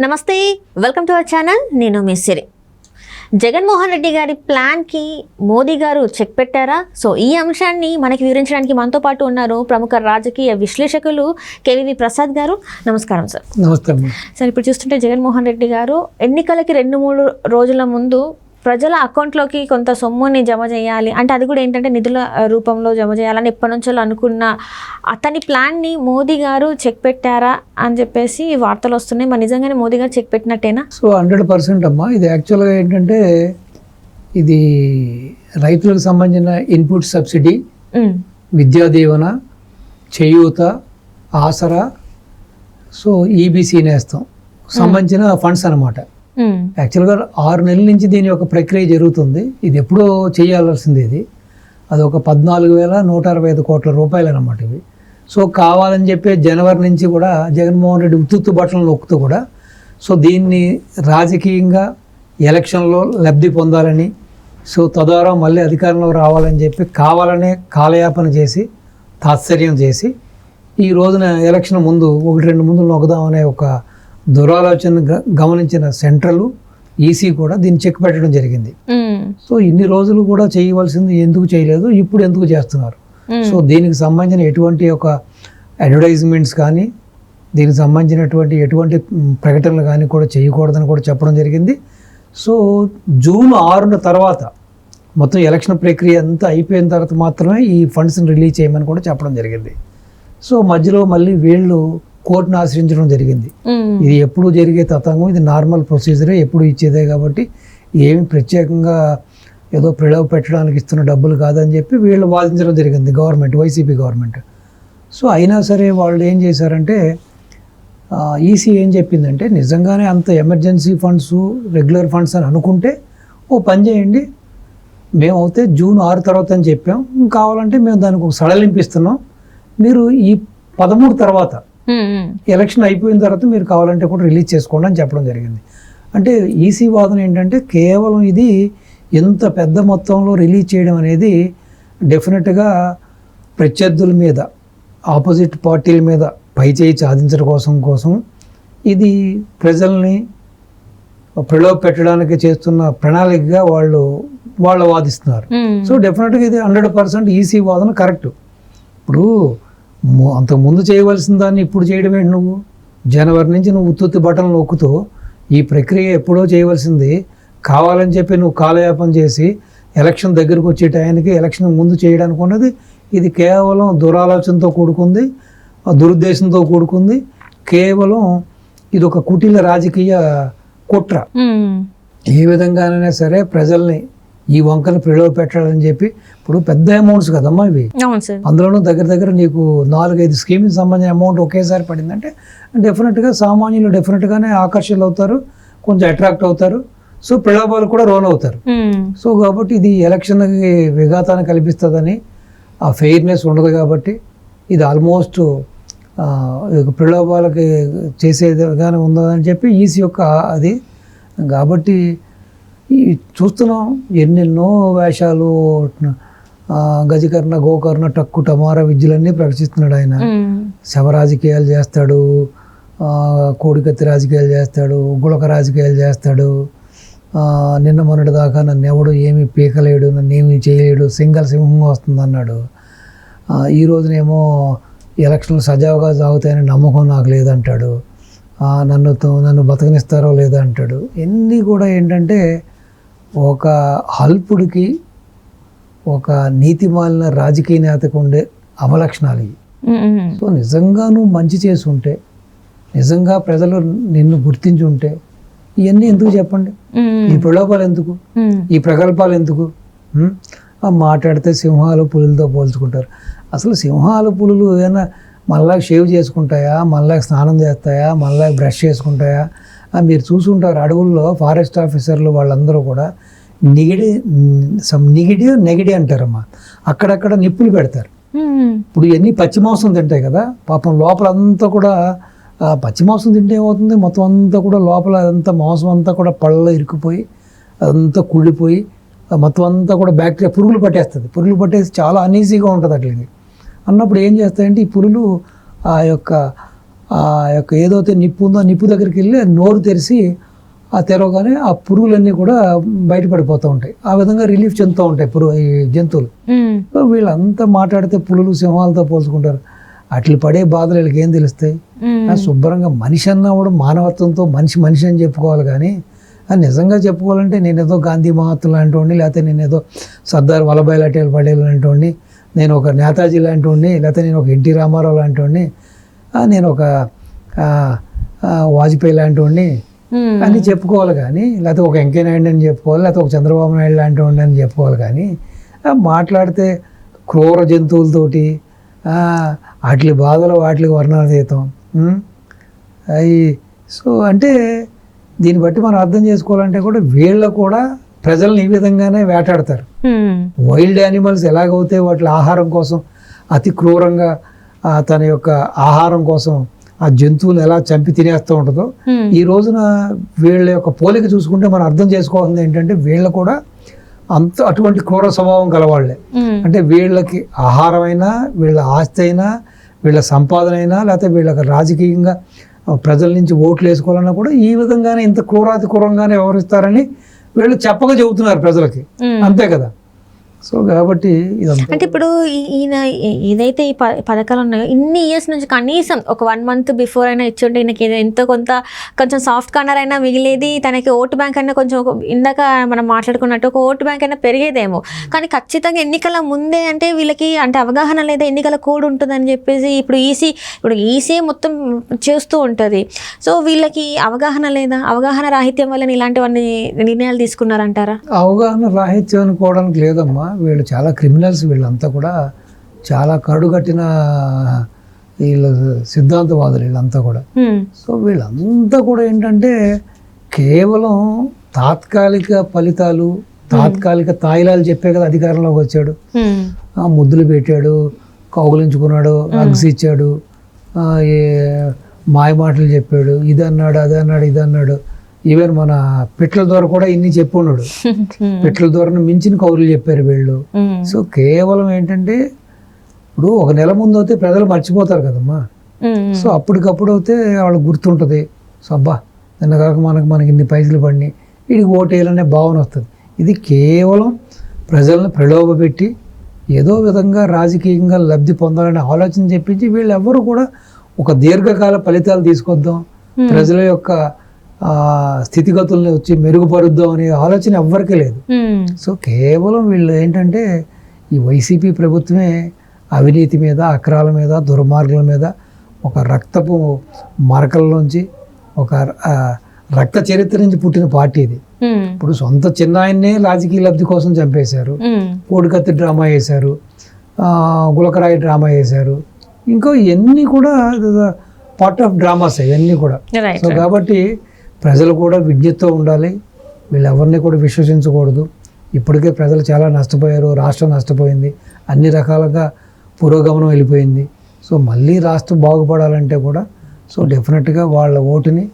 నమస్తే, welcome to our channel. నేను మీ సిరి. జగన్మోహన్ రెడ్డి గారి ప్లాన్కి మోదీ గారు చెక్ పెట్టారా? సో ఈ అంశాన్ని మనకి వివరించడానికి మనతో పాటు ఉన్నారు ప్రముఖ రాజకీయ విశ్లేషకులు కేవీవి ప్రసాద్ గారు. నమస్కారం సార్. నమస్తే సార్, ఇప్పుడు చూస్తుంటే జగన్మోహన్ రెడ్డి గారు ఎన్నికలకి 2-3 రోజుల ముందు ప్రజల అకౌంట్లోకి కొంత సొమ్ముని జమ చేయాలి అంటే, అది కూడా ఏంటంటే నిధుల రూపంలో జమ చేయాలని ఎప్పటి నుంచో అనుకున్న అతని ప్లాన్ని మోదీ గారు చెక్ పెట్టారా అని చెప్పేసి వార్తలు వస్తున్నాయి. మరి నిజంగానే మోదీ గారు చెక్ పెట్టినట్టేనా? సో 100% అమ్మా. ఇది యాక్చువల్గా ఏంటంటే, ఇది రైతులకు సంబంధించిన ఇన్పుట్ సబ్సిడీ, విద్యా దీవెన, చేయూత, ఆసరా, సో ఈబీసీ నేస్తం సంబంధించిన ఫండ్స్ అనమాట. యాక్చువల్గా 6 నెలల నుంచి దీని యొక్క ప్రక్రియ జరుగుతుంది. ఇది ఎప్పుడో చేయాల్సింది. అది ఒక 14,165 కోట్ల రూపాయలు అనమాట ఇవి. సో కావాలని చెప్పి జనవరి నుంచి కూడా జగన్మోహన్ రెడ్డి ఉత్తుత్తు బట్టలు నొక్కుతూ కూడా సో దీన్ని రాజకీయంగా ఎలక్షన్లో లబ్ధి పొందాలని, సో తద్వారా మళ్ళీ అధికారంలో రావాలని చెప్పి కావాలనే కాలయాపన చేసి తాత్సర్యం చేసి ఈ రోజున ఎలక్షన్ ముందు 1-2 ముందు నొక్కుదామనే ఒక దురాలోచన గమనించిన సెంట్రల్ ఈసీ కూడా దీన్ని చెక్ పెట్టడం జరిగింది. సో ఇన్ని రోజులు కూడా చేయవలసింది ఎందుకు చేయలేదు, ఇప్పుడు ఎందుకు చేస్తున్నారు? సో దీనికి సంబంధించిన ఎటువంటి ఒక అడ్వర్టైజ్మెంట్స్ కానీ, దీనికి సంబంధించినటువంటి ఎటువంటి ప్రకటనలు కానీ కూడా చేయకూడదని కూడా చెప్పడం జరిగింది. సో జూన్ 6 తర్వాత మొత్తం ఎలక్షన్ ప్రక్రియ అంతా అయిపోయిన తర్వాత మాత్రమే ఈ ఫండ్స్ని రిలీజ్ చేయమని కూడా చెప్పడం జరిగింది. సో మధ్యలో మళ్ళీ వీళ్ళు కోర్టును ఆశ్రయించడం జరిగింది. ఇది ఎప్పుడు జరిగే తతంగం, ఇది నార్మల్ ప్రొసీజరే, ఎప్పుడు ఇచ్చేదే కాబట్టి ఏమి ప్రత్యేకంగా ఏదో ప్రలోభ పెట్టడానికి ఇస్తున్న డబ్బులు కాదని చెప్పి వీళ్ళు వాదించడం జరిగింది గవర్నమెంట్, వైసీపీ గవర్నమెంట్. సో అయినా సరే వాళ్ళు ఏం చేశారంటే, ఈసీ ఏం చెప్పిందంటే, నిజంగానే అంత ఎమర్జెన్సీ ఫండ్స్, రెగ్యులర్ ఫండ్స్ అని అనుకుంటే ఓ పని చేయండి, మేమైతే జూన్ 6 తర్వాత అని చెప్పాం, కావాలంటే మేము దానికి ఒక సడలింపు ఇస్తున్నాం, మీరు ఈ 13 తర్వాత ఎలక్షన్ అయిపోయిన తర్వాత మీరు కావాలంటే కూడా రిలీజ్ చేసుకోండి అని చెప్పడం జరిగింది. అంటే ఈసీ వాదన ఏంటంటే, కేవలం ఇది ఎంత పెద్ద మొత్తంలో రిలీజ్ చేయడం అనేది డెఫినెట్గా ప్రత్యర్థుల మీద, ఆపోజిట్ పార్టీల మీద పైచేయి సాధించడం కోసం ఇది ప్రజల్ని ప్రలోభ పెట్టడానికి చేస్తున్న ప్రణాళికగా వాళ్ళు వాదిస్తున్నారు. సో డెఫినెట్గా ఇది 100% ఈసీ వాదన కరెక్ట్. ఇప్పుడు అంతకుముందు చేయవలసిన దాన్ని ఇప్పుడు చేయడం ఏంటి? నువ్వు జనవరి నుంచి నువ్వు ఉత్తుత్తి బట్టలు నొక్కుతూ ఈ ప్రక్రియ ఎప్పుడో చేయవలసింది కావాలని చెప్పి నువ్వు కాలయాపన చేసి ఎలక్షన్ దగ్గరకు వచ్చే టయానికి ఎలక్షన్ ముందు చేయడానికి ఉన్నది ఇది కేవలం దురాలోచనతో కూడుకుంది, దురుద్దేశంతో కూడుకుంది. కేవలం ఇది ఒక కుటిల రాజకీయ కుట్ర. ఏ విధంగానైనా సరే ప్రజల్ని ఈ వంకను ప్రలోభ పెట్టాలని చెప్పి, ఇప్పుడు పెద్ద అమౌంట్స్ కదమ్మా ఇవి, అందులోనూ దగ్గర నీకు 4-5 స్కీమ్కి సంబంధించిన అమౌంట్ ఒకేసారి పడిందంటే డెఫినెట్గా సామాన్యులు డెఫినెట్గానే ఆకర్షితులు అవుతారు, కొంచెం అట్రాక్ట్ అవుతారు. సో ప్రలోభాలు కూడా రోన్ అవుతారు. సో కాబట్టి ఇది ఎలక్షన్కి విఘాతాన్ని కల్పిస్తుందని, ఆ ఫెయిర్నెస్ ఉండదు కాబట్టి ఇది ఆల్మోస్ట్ ప్రలోభాలకి చేసేదిగానే ఉందని చెప్పి ఈసీ యొక్క అది. కాబట్టి చూస్తున్నాం ఎన్నెన్నో వేషాలు, గజకర్ణ, గోకర్ణ, టక్కు టమారా విద్యలన్నీ ప్రకటిస్తున్నాడు ఆయన. శవ రాజకీయాలు చేస్తాడు, కోడికత్తి రాజకీయాలు చేస్తాడు, గుళక రాజకీయాలు చేస్తాడు. నిన్న మొన్నటి దాకా నన్ను ఎవడు ఏమీ పీకలేడు, నన్ను ఏమీ చేయలేడు, సింహంగా వస్తుంది అన్నాడు. ఈ రోజునేమో ఎలక్షన్లు సజావుగా సాగుతాయని నమ్మకం నాకు లేదంటాడు. నన్ను బతకనిస్తారో లేదా అంటాడు. ఇన్ని కూడా ఏంటంటే ఒక అల్పుడికి, ఒక నీతిమాలిన రాజకీయ నేతకు ఉండే అవలక్షణాలు ఇవి. సో నిజంగా నువ్వు మంచి చేసి ఉంటే, నిజంగా ప్రజలు నిన్ను గుర్తించి ఉంటే ఇవన్నీ ఎందుకు చెప్పండి? ఈ ప్రలోభాలు ఎందుకు, ఈ ప్రగల్భాలు ఎందుకు? మాట్లాడితే సింహాలు పులులతో పోల్చుకుంటారు. అసలు సింహాలు పులులు ఏమైనా మళ్ళా షేవ్ చేసుకుంటాయా, మళ్ళా స్నానం చేస్తాయా, మళ్ళా బ్రష్ చేసుకుంటాయా? మీరు చూసుంటారు అడవుల్లో ఫారెస్ట్ ఆఫీసర్లు వాళ్ళందరూ కూడా నెగిటివ్ అంటారమ్మా, అక్కడక్కడ నిప్పులు పెడతారు. ఇప్పుడు ఇవన్నీ పచ్చి మాంసం తింటాయి కదా, పాపం లోపలంతా కూడా పచ్చి మాంసం తింటే ఏమవుతుంది, మొత్తం అంతా కూడా లోపల అంతా మాంసం అంతా కూడా పళ్ళలో ఇరుక్కుపోయి అదంతా కుళ్ళిపోయి మొత్తం అంతా కూడా బ్యాక్టీరియా పురుగులు పట్టేసి చాలా అనీజీగా ఉంటుంది అట్లకి. అన్నప్పుడు ఏం చేస్తాయంటే ఈ పురుగులు ఆ యొక్క ఆ యొక్క ఏదైతే నిప్పు ఉందో ఆ నిప్పు దగ్గరికి వెళ్ళి నోరు తెరిచి ఆ తెరవగానే ఆ పురుగులన్నీ కూడా బయటపడిపోతూ ఉంటాయి. ఆ విధంగా రిలీఫ్ చెందుతూ ఉంటాయి ఈ జంతువులు. సో వీళ్ళంతా మాట్లాడితే పులులు సింహాలతో పోల్చుకుంటారు. అట్లు పడే బాధలు వీళ్ళకి ఏం తెలుస్తాయి? శుభ్రంగా మనిషి అన్నా కూడా మానవత్వంతో మనిషి అని చెప్పుకోవాలి. కానీ నిజంగా చెప్పుకోవాలంటే నేనేదో గాంధీ మహాత్ములు లాంటివాడిని, లేకపోతే నేనేదో సర్దార్ వల్లభాయ్ పటేల్ లాంటివాడిని, నేను ఒక నేతాజీ లాంటివాడిని, లేకపోతే నేను ఒక ఎన్టీ రామారావు లాంటివాడిని, నేను ఒక వాజ్పేయి లాంటివాడిని అని చెప్పుకోవాలి. కానీ లేకపోతే ఒక వెంకయ్య నాయుడు అని చెప్పుకోవాలి, లేకపోతే ఒక చంద్రబాబు నాయుడు లాంటివాడిని అని చెప్పుకోవాలి. కానీ మాట్లాడితే క్రూర జంతువులతోటి వాటి బాధలు వాటికి వర్ణాతీతం. అవి సో అంటే దీన్ని బట్టి మనం అర్థం చేసుకోవాలంటే కూడా వీళ్ళు కూడా ప్రజల్ని ఈ విధంగానే వేటాడతారు. వైల్డ్ యానిమల్స్ ఎలాగైతే వాటి ఆహారం కోసం అతి క్రూరంగా తన యొక్క ఆహారం కోసం ఆ జంతువులు ఎలా చంపి తినేస్తూ ఉంటుందో, ఈ రోజున వీళ్ళ యొక్క పోలిక చూసుకుంటే మనం అర్థం చేసుకోవాల్సింది ఏంటంటే వీళ్ళు కూడా అటువంటి క్రూర స్వభావం గలవాళ్లే. అంటే వీళ్ళకి ఆహారమైనా, వీళ్ళ ఆస్తి అయినా, వీళ్ళ సంపాదన అయినా, లేకపోతే వీళ్ళకి రాజకీయంగా ప్రజల నుంచి ఓట్లు వేసుకోవాలన్నా కూడా ఈ విధంగానే ఇంత క్రూరాతి క్రూరంగానే వ్యవహరిస్తారని వీళ్ళు చెప్పగా చెబుతున్నారు ప్రజలకి. అంతే కదా. సో కాబట్టి ఇదంతా అంటే ఇప్పుడు ఈయన ఏదైతే ఈ పథకాలు ఉన్నాయో ఇన్ని ఇయర్స్ నుంచి కనీసం ఒక 1 month బిఫోర్ అయినా ఇచ్చుంటే ఈయనకి ఎంతో కొంచెం సాఫ్ట్ కార్నర్ అయినా మిగిలేది, తనకి ఓటు బ్యాంక్ అయినా కొంచెం ఇందాక మనం మాట్లాడుకున్నట్టు ఒక ఓటు బ్యాంక్ అయినా పెరిగేదేమో. కానీ ఖచ్చితంగా ఎన్నికల ముందే అంటే వీళ్ళకి అంటే అవగాహన లేదా, ఎన్నికల కోడ్ ఉంటుందని చెప్పేసి ఇప్పుడు ఈసీ మొత్తం చేస్తూ ఉంటుంది. సో వీళ్ళకి అవగాహన లేదా, అవగాహన రాహిత్యం వల్ల ఇలాంటివన్నీ నిర్ణయాలు తీసుకున్నారంటారా? అవగాహన రాహిత్యం అనుకోవడానికి లేదమ్మా. వీళ్ళు చాలా క్రిమినల్స్, వీళ్ళంతా కూడా చాలా కరుడుగట్టిన వీళ్ళు సిద్ధాంతవాదులు వీళ్ళంతా కూడా. సో వీళ్ళంతా కూడా ఏంటంటే కేవలం తాత్కాలిక ఫలితాలు, తాత్కాలిక తాయిలాలు చెప్పే కదా అధికారంలోకి వచ్చాడు. ముద్దులు పెట్టాడు, కౌగులించుకున్నాడు, అగ్స్ ఇచ్చాడు, మాయ మాటలు చెప్పాడు, ఇది అన్నాడు, అది అన్నాడు, ఇది అన్నాడు. ఈవెన్ మన పిట్ల ద్వారా కూడా ఇన్ని చెప్పున్నాడు. పిట్ల ద్వారా మించిన కౌరులు చెప్పారు వీళ్ళు. సో కేవలం ఏంటంటే ఇప్పుడు ఒక నెల ముందు అయితే ప్రజలు మర్చిపోతారు కదమ్మా. సో అప్పటికప్పుడు అయితే వాళ్ళకి గుర్తుంటుంది. సో అబ్బా నిన్న కాక మనకి ఇన్ని పైసలు పడినాయి, వీడికి ఓటేయాలనే భావన వస్తుంది. ఇది కేవలం ప్రజలను ప్రలోభపెట్టి ఏదో విధంగా రాజకీయంగా లబ్ధి పొందాలనే ఆలోచన చెప్పించి వీళ్ళు ఎవ్వరు కూడా ఒక దీర్ఘకాల ఫలితాలు తీసుకొద్దాం, ప్రజల యొక్క స్థితిగతుల్ని వచ్చి మెరుగుపరుద్దాం అనే ఆలోచన ఎవ్వరికీ లేదు. సో కేవలం వీళ్ళు ఏంటంటే ఈ వైసీపీ ప్రభుత్వమే అవినీతి మీద, అక్రాల మీద, దుర్మార్గుల మీద ఒక రక్తపు మరకల్లోంచి, ఒక రక్త చరిత్ర నుంచి పుట్టిన పార్టీ ఇది. ఇప్పుడు సొంత చిన్నాయన్నే రాజకీయ లబ్ధి కోసం చంపేశారు, కోడికత్తి డ్రామా వేశారు, గులకరాయి డ్రామా వేశారు, ఇంకో ఇవన్నీ కూడా పార్ట్ ఆఫ్ డ్రామాస్ ఇవన్నీ కూడా. సో కాబట్టి ప్రజలు కూడా విజ్ఞతతో ఉండాలి, వీళ్ళెవరిని కూడా విశ్వసించకూడదు. ఇప్పటికే ప్రజలు చాలా నష్టపోయారు, రాష్ట్రం నష్టపోయింది, అన్ని రకాలుగా పురోగమనం వెళ్ళిపోయింది. సో మళ్ళీ రాష్ట్రం బాగుపడాలంటే కూడా సో డెఫినెట్గా వాళ్ళ ఓటుని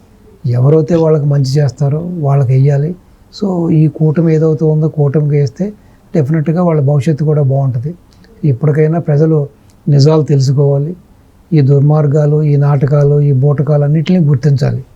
ఎవరైతే వాళ్ళకి మంచి చేస్తారో వాళ్ళకి వెయ్యాలి. సో ఈ కూటమి ఏదైతే ఉందో కూటమికి వేస్తే డెఫినెట్గా వాళ్ళ భవిష్యత్తు కూడా బాగుంటుంది. ఇప్పటికైనా ప్రజలు నిజాలు తెలుసుకోవాలి, ఈ దుర్మార్గాలు, ఈ నాటకాలు, ఈ బూటకాలు అన్నింటినీ గుర్తించాలి.